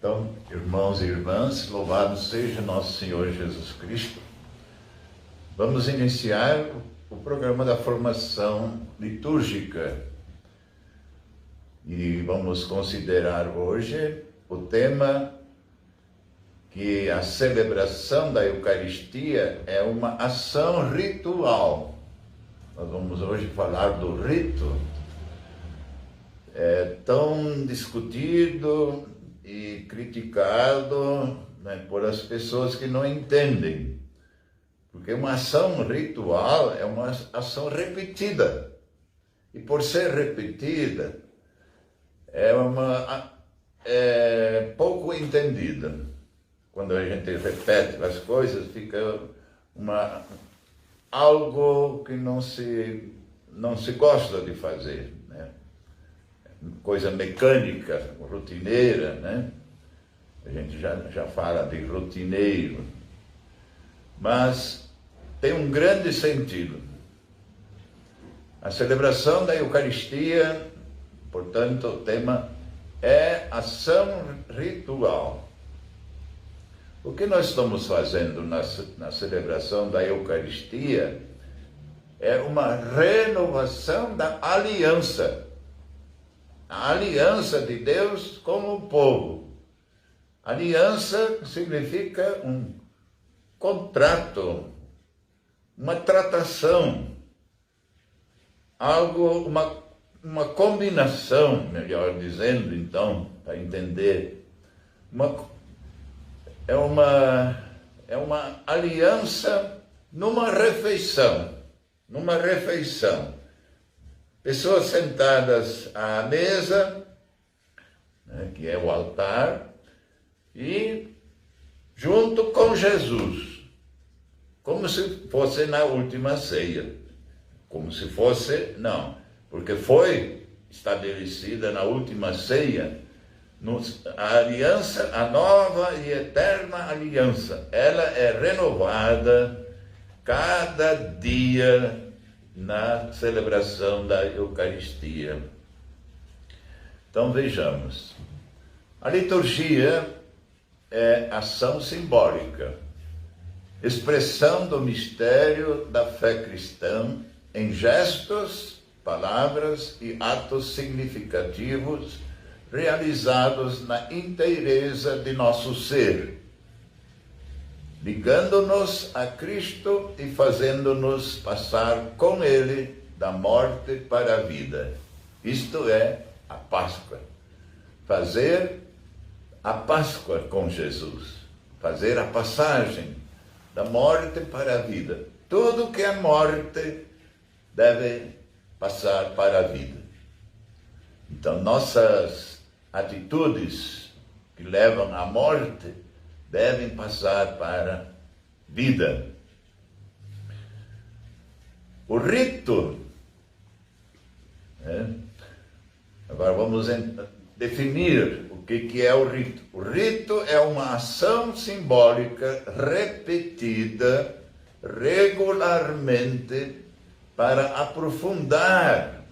Então, irmãos e irmãs, louvado seja nosso Senhor Jesus Cristo. Vamos iniciar o programa da formação litúrgica e vamos considerar hoje o tema que a celebração da Eucaristia é uma ação ritual. Nós vamos hoje falar do rito. É tão discutido e criticado, né, por as pessoas que não entendem. Porque uma ação ritual é uma ação repetida. E por ser repetida, é pouco entendida. Quando a gente repete as coisas, fica algo que não se gosta de fazer, né? Coisa mecânica, rotineira, né? A gente já fala de rotineiro. Mas tem um grande sentido. A celebração da Eucaristia, portanto, o tema é ação ritual. O que nós estamos fazendo na celebração da Eucaristia é uma renovação da aliança. A aliança de Deus com o povo. Aliança significa um contrato, uma tratação, uma combinação, melhor dizendo, então, para entender. É uma aliança numa refeição. Pessoas sentadas à mesa, né, que é o altar, e junto com Jesus, como se fosse na última ceia. Porque foi estabelecida na última ceia a aliança, a nova e eterna aliança. Ela é renovada cada dia na celebração da Eucaristia. Então vejamos, a liturgia é ação simbólica, expressão do mistério da fé cristã em gestos, palavras e atos significativos realizados na inteireza de nosso ser, ligando-nos a Cristo e fazendo-nos passar com Ele da morte para a vida. Isto é a Páscoa. Fazer a Páscoa com Jesus. Fazer a passagem da morte para a vida. Tudo que é morte deve passar para a vida. Então, nossas atitudes que levam à morte devem passar para a vida. O rito, né? Agora vamos definir o que é o rito. O rito é uma ação simbólica repetida regularmente para aprofundar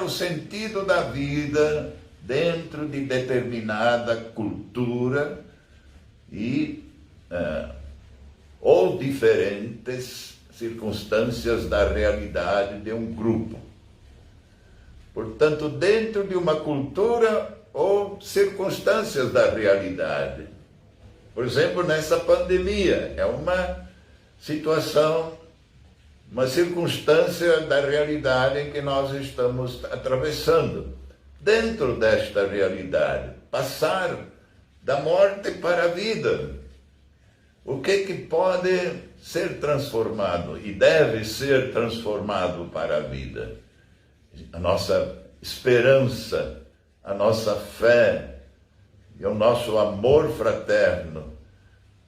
o sentido da vida dentro de determinada cultura ou diferentes circunstâncias da realidade de um grupo. Portanto, dentro de uma cultura ou circunstâncias da realidade. Por exemplo, nessa pandemia, é uma situação, uma circunstância da realidade em que nós estamos atravessando. Dentro desta realidade, passar da morte para a vida. O que pode ser transformado e deve ser transformado para a vida? A nossa esperança, a nossa fé e o nosso amor fraterno.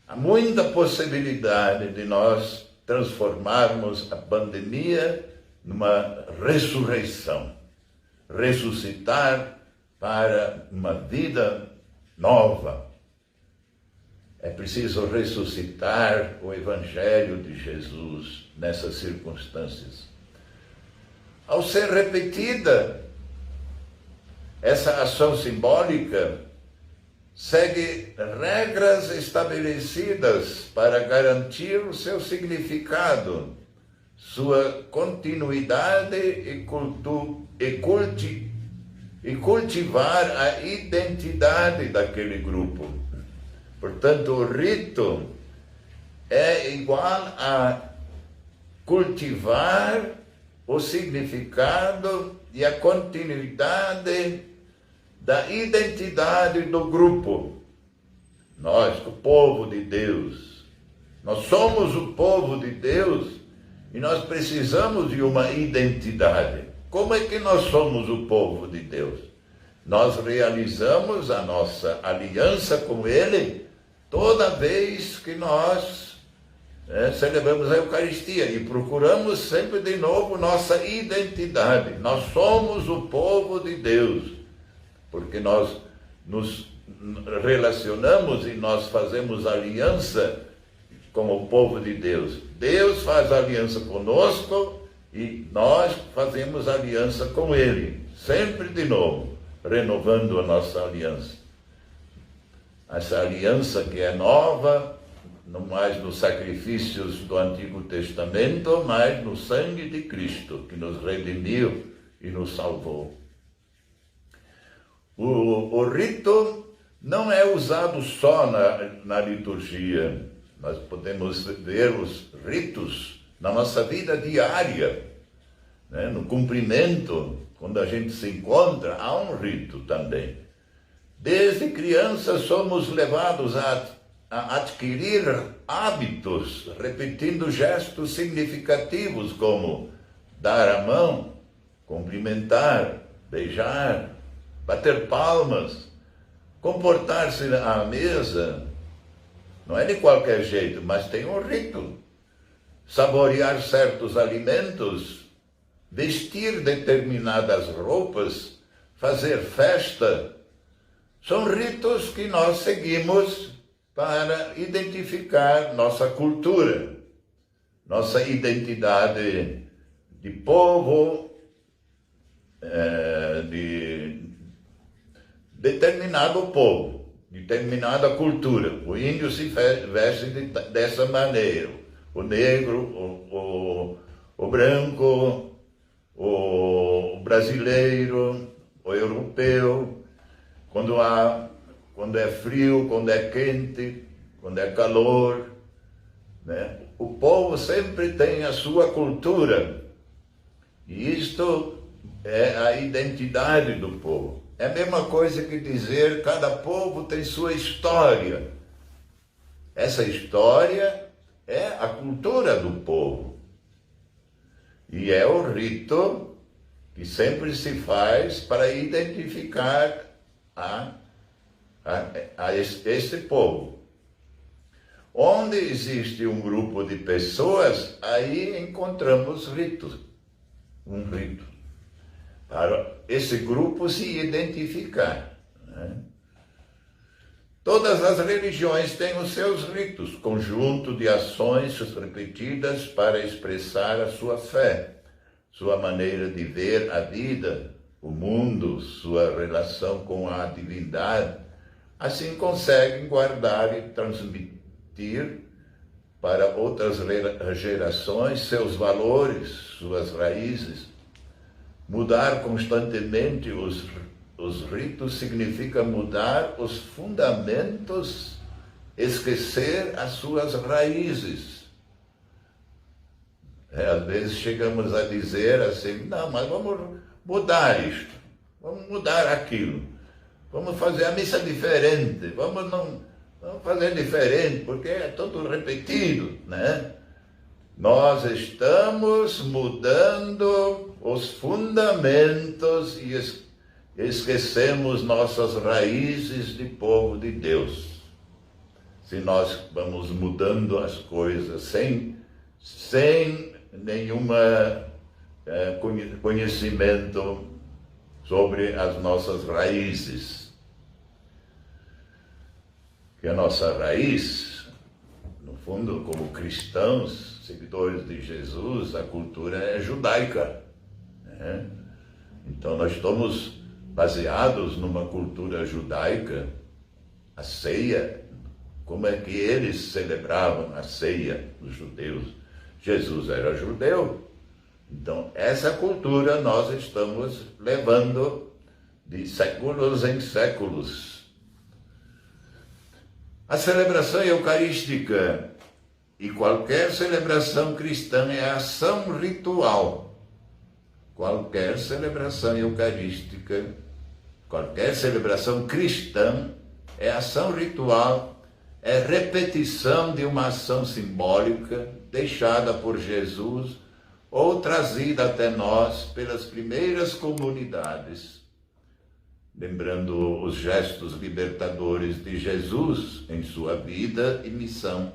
Há muita possibilidade de nós transformarmos a pandemia numa ressurreição. Ressuscitar para uma vida nova. É preciso ressuscitar o Evangelho de Jesus nessas circunstâncias. Ao ser repetida essa ação simbólica, segue regras estabelecidas para garantir o seu significado, sua continuidade e cultivar a identidade daquele grupo. Portanto, o rito é igual a cultivar o significado e a continuidade da identidade do grupo. Nós, o povo de Deus, nós somos o povo de Deus e nós precisamos de uma identidade. Como é que nós somos o povo de Deus? Nós realizamos a nossa aliança com Ele toda vez que nós celebramos a Eucaristia e procuramos sempre de novo nossa identidade. Nós somos o povo de Deus, porque nós nos relacionamos e nós fazemos aliança com o povo de Deus. Deus faz aliança conosco e nós fazemos aliança com Ele, sempre de novo, renovando a nossa aliança. Essa aliança que é nova, não mais nos sacrifícios do Antigo Testamento, mas no sangue de Cristo, que nos redimiu e nos salvou. O rito não é usado só na liturgia. Nós podemos ver os ritos na nossa vida diária, né? No cumprimento, quando a gente se encontra, há um rito também. Desde criança somos levados a adquirir hábitos, repetindo gestos significativos como dar a mão, cumprimentar, beijar, bater palmas, comportar-se à mesa. Não é de qualquer jeito, mas tem um rito. Saborear certos alimentos, vestir determinadas roupas, fazer festa, são ritos que nós seguimos para identificar nossa cultura, nossa identidade de povo, de determinado povo, determinada cultura. O índio se veste dessa maneira, o negro, o branco, o brasileiro, o europeu. Quando é frio, quando é quente, quando é calor, né? O povo sempre tem a sua cultura. E isto é a identidade do povo. É a mesma coisa que dizer cada povo tem sua história. Essa história é a cultura do povo. E é o rito que sempre se faz para identificar a este povo. Onde existe um grupo de pessoas, aí encontramos ritos. Um rito. Para esse grupo se identificar, né? Todas as religiões têm os seus ritos, conjunto de ações repetidas para expressar a sua fé, sua maneira de ver a vida, o mundo, sua relação com a divindade. Assim conseguem guardar e transmitir para outras gerações seus valores, suas raízes. Mudar constantemente os ritos significa mudar os fundamentos, esquecer as suas raízes. Às vezes chegamos a dizer assim, não, mas vamos mudar isto, vamos mudar aquilo, vamos fazer a missa diferente, vamos fazer diferente, porque é tudo repetido, né? Nós estamos mudando os fundamentos e esquecemos nossas raízes de povo de Deus. Se nós vamos mudando as coisas sem nenhum conhecimento sobre as nossas raízes. Que a nossa raiz, no fundo, como cristãos, seguidores de Jesus, a cultura é judaica, né? Então nós estamos baseados numa cultura judaica a ceia, como é que eles celebravam a ceia, os judeus. Jesus era judeu. Então, essa cultura nós estamos levando de séculos em séculos. A celebração eucarística e qualquer celebração cristã é ação ritual. Qualquer celebração eucarística, qualquer celebração cristã é ação ritual, é repetição de uma ação simbólica deixada por Jesus ou trazida até nós pelas primeiras comunidades. Lembrando os gestos libertadores de Jesus em sua vida e missão.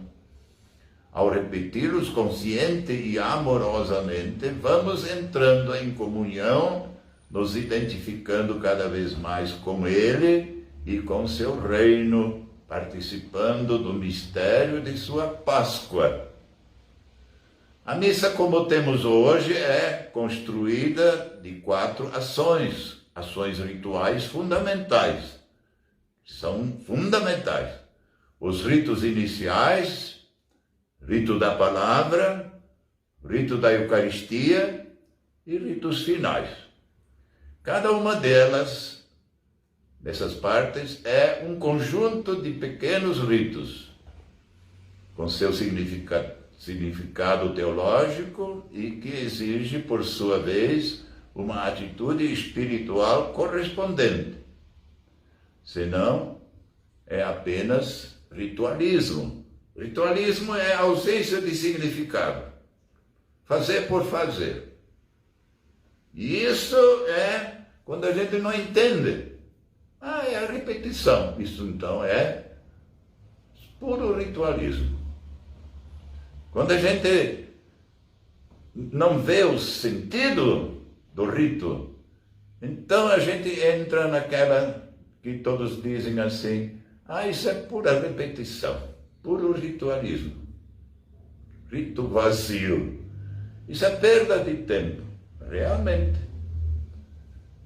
Ao repeti-los consciente e amorosamente, vamos entrando em comunhão, nos identificando cada vez mais com Ele e com seu reino, participando do mistério de sua Páscoa. A missa, como temos hoje, é construída de 4 ações rituais fundamentais. São fundamentais. Os ritos iniciais, rito da palavra, rito da Eucaristia e ritos finais. Cada uma dessas partes, é um conjunto de pequenos ritos, com seu significado teológico e que exige, por sua vez, uma atitude espiritual correspondente. Senão, é apenas ritualismo. Ritualismo é ausência de significado. Fazer por fazer. E isso é quando a gente não entende. É a repetição. Isso então é puro ritualismo. Quando a gente não vê o sentido do rito, então a gente entra naquela que todos dizem assim, isso é pura repetição, puro ritualismo, rito vazio. Isso é perda de tempo, realmente.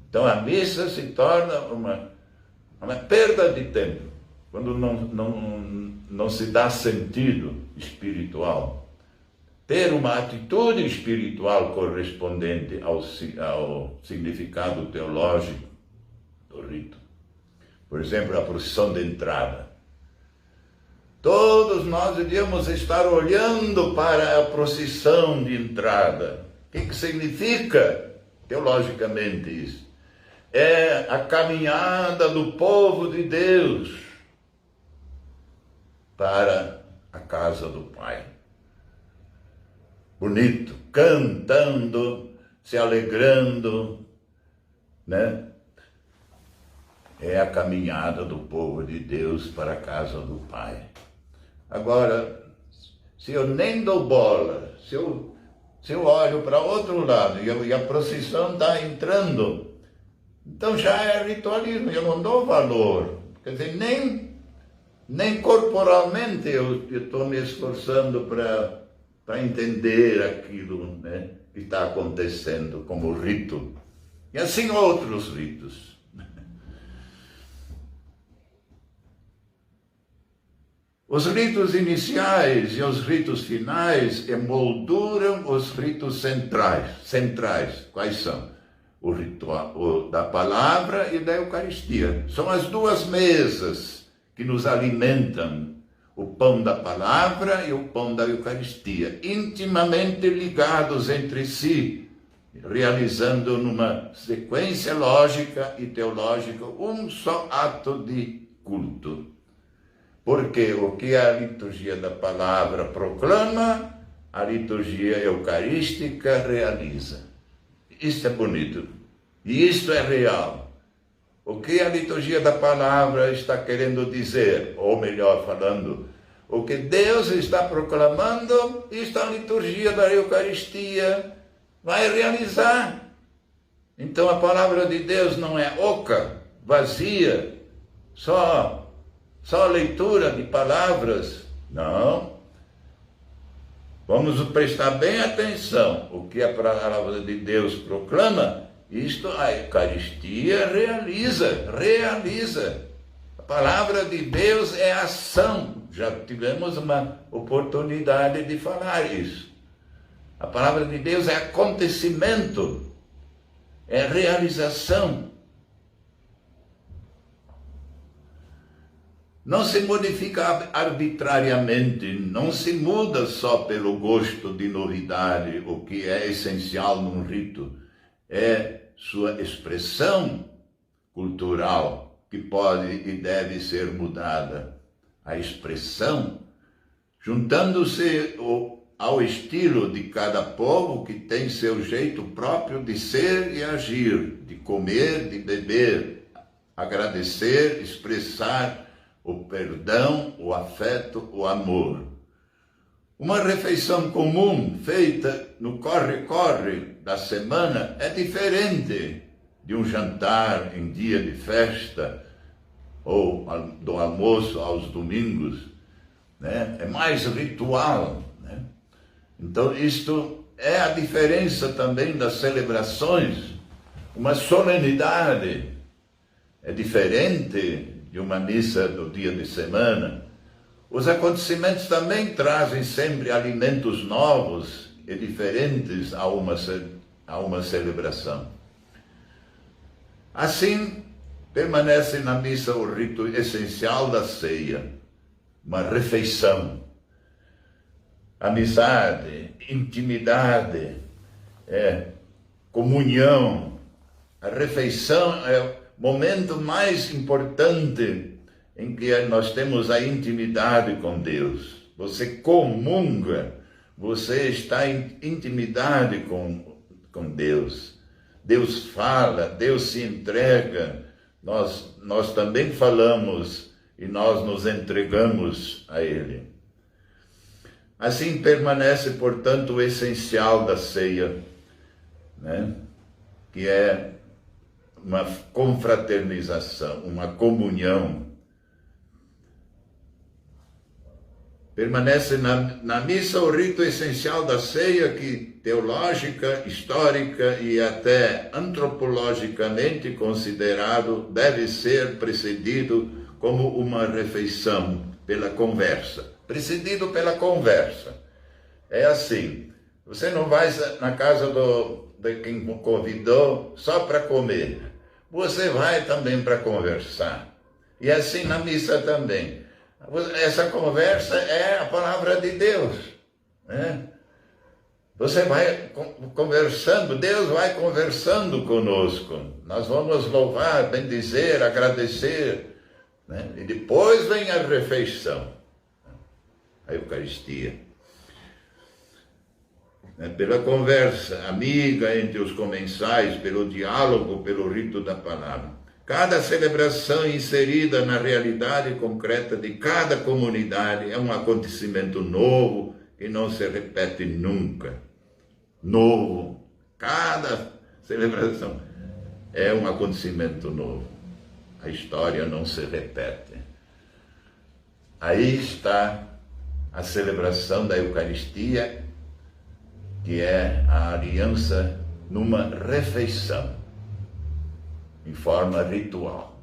Então a missa se torna uma perda de tempo, quando não se dá sentido espiritual. Ter uma atitude espiritual correspondente ao significado teológico do rito. Por exemplo, a procissão de entrada. Todos nós devíamos estar olhando para a procissão de entrada. O que significa teologicamente isso? É a caminhada do povo de Deus para a casa do Pai. Bonito, cantando, se alegrando, né? É a caminhada do povo de Deus para a casa do Pai. Agora, se eu nem dou bola, se eu olho para outro lado e a procissão está entrando, então já é ritualismo, eu não dou valor. Quer dizer, nem corporalmente eu estou me esforçando para entender aquilo, né, que está acontecendo como rito. E assim outros ritos. Os ritos iniciais e os ritos finais emolduram os ritos centrais. Quais são? O ritual da palavra e da Eucaristia. São as duas mesas que nos alimentam. O pão da palavra e o pão da Eucaristia, intimamente ligados entre si, realizando numa sequência lógica e teológica um só ato de culto. Porque o que a liturgia da palavra proclama, a liturgia eucarística realiza. Isso é bonito. E isso é real. O que a liturgia da palavra está querendo dizer, ou melhor falando, o que Deus está proclamando, isto a liturgia da Eucaristia vai realizar. Então a palavra de Deus não é oca, vazia, só leitura de palavras. Não. Vamos prestar bem atenção. O que a palavra de Deus proclama, isto a Eucaristia realiza. palavra de Deus é ação. Já tivemos uma oportunidade de falar isso. A palavra de Deus é acontecimento, é realização. Não se modifica arbitrariamente, não se muda só pelo gosto de novidade, o que é essencial num rito. É sua expressão cultural que pode e deve ser mudada. A expressão, juntando-se ao estilo de cada povo que tem seu jeito próprio de ser e agir, de comer, de beber, agradecer, expressar o perdão, o afeto, o amor. Uma refeição comum feita no corre-corre da semana é diferente de um jantar em dia de festa ou do almoço aos domingos, né? É mais ritual, né? Então isto é a diferença também das celebrações. Uma solenidade é diferente de uma missa do dia de semana. Os acontecimentos também trazem sempre alimentos novos e diferentes a uma celebração. Assim, permanece na missa o rito essencial da ceia, uma refeição, amizade, intimidade, comunhão. A refeição é o momento mais importante em que nós temos a intimidade com Deus. Você comunga, você está em intimidade com Deus. Deus fala, Deus se entrega, nós também falamos e nós nos entregamos a Ele. Assim permanece, portanto, o essencial da ceia, né? Que é uma confraternização, uma comunhão. Permanece na missa o rito essencial da ceia que, teológica, histórica e até antropologicamente considerado, deve ser precedido como uma refeição pela conversa. Precedido pela conversa. É assim, você não vai na casa de quem convidou só para comer. Você vai também para conversar. E assim na missa também. Essa conversa é a palavra de Deus, né? Você vai conversando, Deus vai conversando conosco. Nós vamos louvar, bendizer, agradecer, né? E depois vem a refeição, a Eucaristia. Pela conversa amiga entre os comensais, pelo diálogo, pelo rito da palavra. Cada celebração inserida na realidade concreta de cada comunidade é um acontecimento novo que não se repete nunca. Novo. Cada celebração é um acontecimento novo. A história não se repete. Aí está a celebração da Eucaristia, que é a aliança numa refeição, em forma ritual.